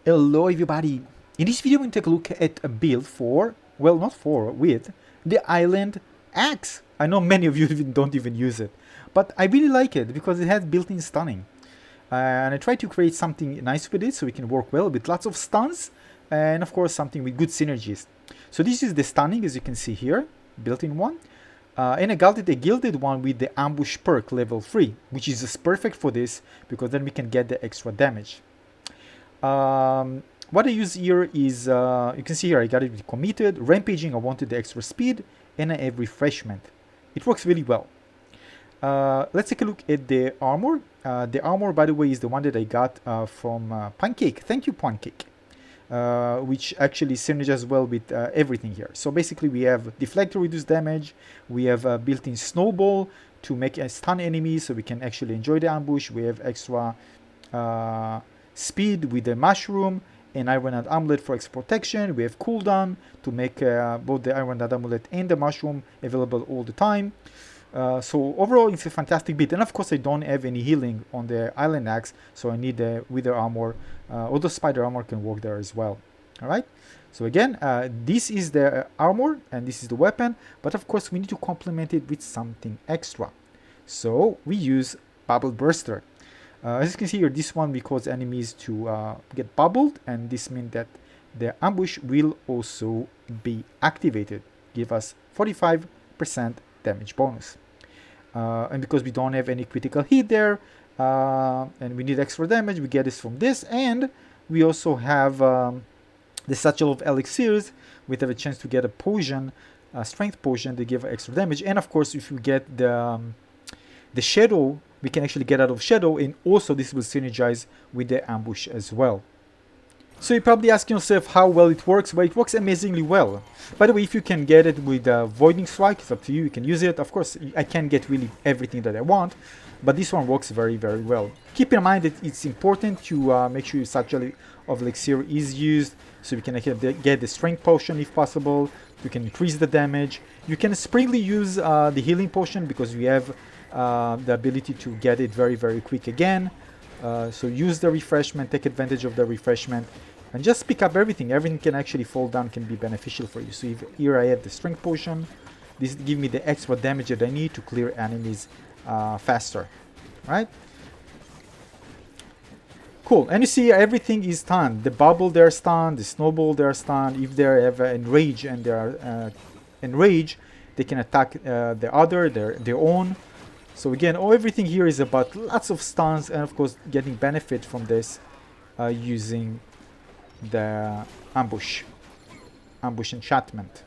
Hello everybody! In this video we're going to take a look at a build for, well not for, with the Highland Axe. I know many of you don't even use it, but I really like it because it has built-in stunning. And I tried to create something nice with it so it can work well with lots of stuns and of course something with good synergies. So this is the stunning, as you can see here, built-in one. And I got it a gilded one with the ambush perk level 3, which is just perfect for this because then we can get the extra damage. What I use here is, you can see here I got it committed, rampaging I wanted the extra speed, and I have refreshment. It works really well. Let's take a look at the armor. The armor, by the way, is the one that I got from Pancake. Thank you, Pancake. Which actually synergizes well with everything here. So basically we have deflect to reduce damage, we have a built-in snowball to make a stun enemies so we can actually enjoy the ambush, we have extra speed with the mushroom, and Iron Hand Amulet for extra protection, we have cooldown to make both the Iron Hand Amulet and the mushroom available all the time. So overall it's a fantastic build, and of course I don't have any healing on the Highland Axe, so I need the Wither armor, although spider armor can work there as well. Alright, so again, this is the armor and this is the weapon, but of course we need to complement it with something extra. So we use Bubble Burster. As you can see here, this one will cause enemies to get bubbled, and this means that the ambush will also be activated, give us 45% damage bonus. And because we don't have any critical hit there, and we need extra damage, we get this from this, and we also have the Satchel of Elixirs. We have a chance to get a potion, a strength potion to give extra damage, and of course if you get the shadow, we can actually get out of shadow, and also this will synergize with the ambush as well. So you're probably asking yourself how well it works. Well, it works amazingly well. By the way, if you can get it with Voiding Strike, it's up to you, you can use it. Of course, I can't get really everything that I want, but this one works very, very well. Keep in mind that it's important to make sure your Satchel of Elixir is used, so you can get the Strength Potion if possible. You can increase the damage. You can springly use the Healing Potion because we have the ability to get it very, very quick again. So use the refreshment, take advantage of the refreshment, and just pick up everything. Everything can actually fall down, can be beneficial for you. So if here I have the strength potion, this gives me the extra damage that I need to clear enemies faster, right? Cool, and you see everything is stunned. The bubble they're stunned, the snowball they're stunned. If they have enrage and they are enraged, they can attack the other, their own. So again, everything here is about lots of stuns and of course getting benefit from this using the ambush enchantment.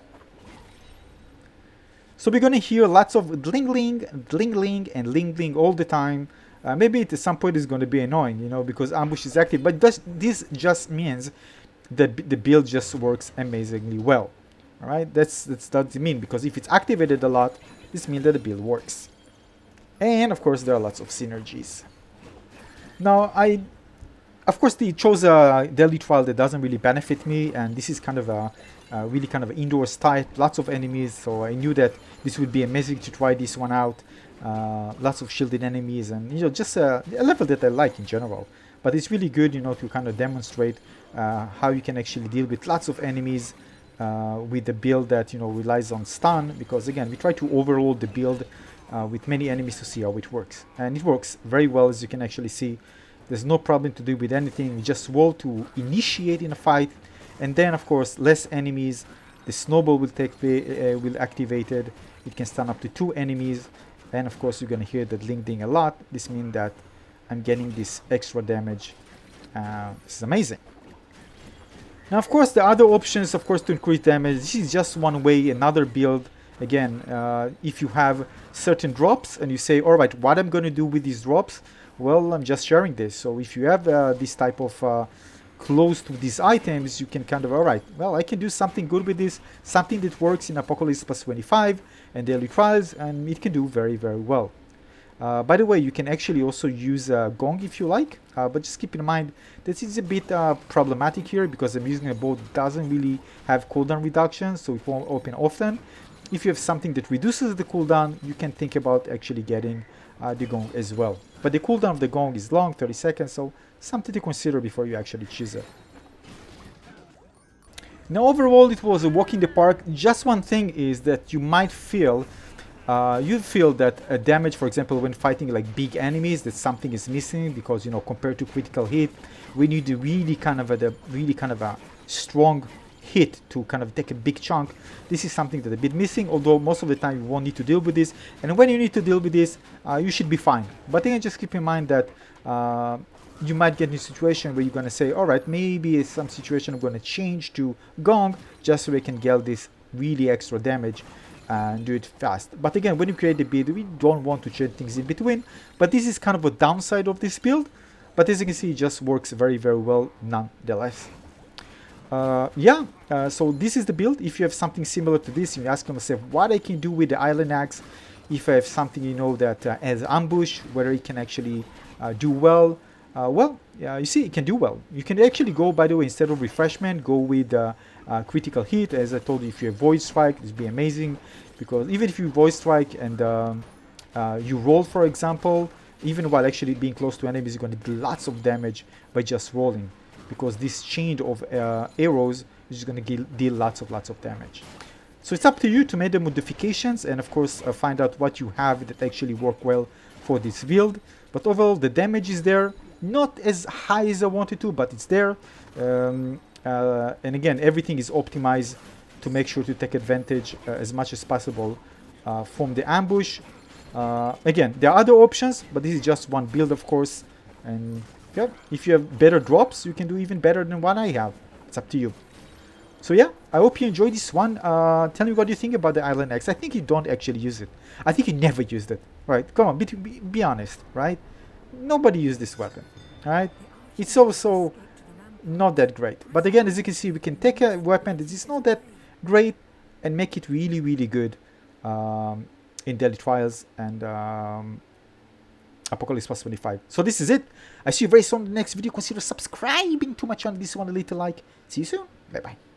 So we're gonna hear lots of dling dling, dling dling, and dling dling all the time. Maybe at some point it's going to be annoying, you know, because ambush is active, but this just means that the build just works amazingly well. All right, that's doesn't mean, because if it's activated a lot, this means that the build works. And of course there are lots of synergies. Now of course they chose a daily trial that doesn't really benefit me, and this is kind of a really kind of indoors type, lots of enemies, so I knew that this would be amazing to try this one out. Lots of shielded enemies, and you know, just a level that I like in general. But it's really good, you know, to kind of demonstrate how you can actually deal with lots of enemies with the build that, you know, relies on stun, because again we try to overload the build with many enemies to see how it works, and it works very well. As you can actually see, there's no problem to do with anything. We just roll to initiate in a fight, and then of course less enemies, the snowball will activated. It can stun up to 2 enemies, and of course you're gonna hear the dling ding a lot. This means that I'm getting this extra damage. This is amazing. Now of course the other options, of course, to increase damage, this is just one way, another build. Again, if you have certain drops and you say, all right, what I'm going to do with these drops? Well, I'm just sharing this. So if you have this type of close to these items, you can kind of, all right, well, I can do something good with this, something that works in Apocalypse Plus 25 and Daily Trials, and it can do very, very well. By the way, you can actually also use Gong if you like, but just keep in mind this is a bit problematic here because I'm using a bow that doesn't really have cooldown reduction, so it won't open often. If you have something that reduces the cooldown, you can think about actually getting the Gong as well. But the cooldown of the Gong is long, 30 seconds, so something to consider before you actually choose it. Now overall it was a walk in the park. Just one thing is that you might feel that damage, for example, when fighting like big enemies, that something is missing, because compared to critical hit, we need a really kind of a strong hit to kind of take a big chunk. This is something that's a bit missing, although most of the time you won't need to deal with this, and when you need to deal with this, you should be fine. But again, just keep in mind that you might get in a situation where you're going to say, all right, maybe in some situation I'm going to change to Gong just so we can get this really extra damage and do it fast. But again, when you create the build, we don't want to change things in between, but this is kind of a downside of this build. But as you can see, it just works very, very well nonetheless. So this is the build. If you have something similar to this, you ask yourself what I can do with the Highland Axe. If I have something that has ambush, whether it can actually do well. You see, it can do well. You can actually go, by the way, instead of refreshment, go with critical hit. As I told you, if you have void strike, this would be amazing, because even if you void strike and you roll, for example, even while actually being close to enemies, you're going to do lots of damage by just rolling, because this chain of arrows is going to deal lots of damage. So it's up to you to make the modifications and of course find out what you have that actually work well for this build. But overall, the damage is there. Not as high as I wanted to, but it's there. And again, everything is optimized to make sure to take advantage as much as possible from the ambush. Again, there are other options, but this is just one build, of course. And yeah, if you have better drops, you can do even better than what I have. It's up to you. So yeah, I hope you enjoyed this one. Tell me what you think about the Highland Axe. I think you don't actually use it. I think you never used it. Right? Come on, be honest, right? Nobody used this weapon, right? It's also not that great. But again, as you can see, we can take a weapon that is not that great and make it really, really good in Daily Trials and Apocalypse Plus 25. So this is it. I see you very soon in the next video. Consider subscribing to my channel. This one, a little like. See you soon. Bye bye.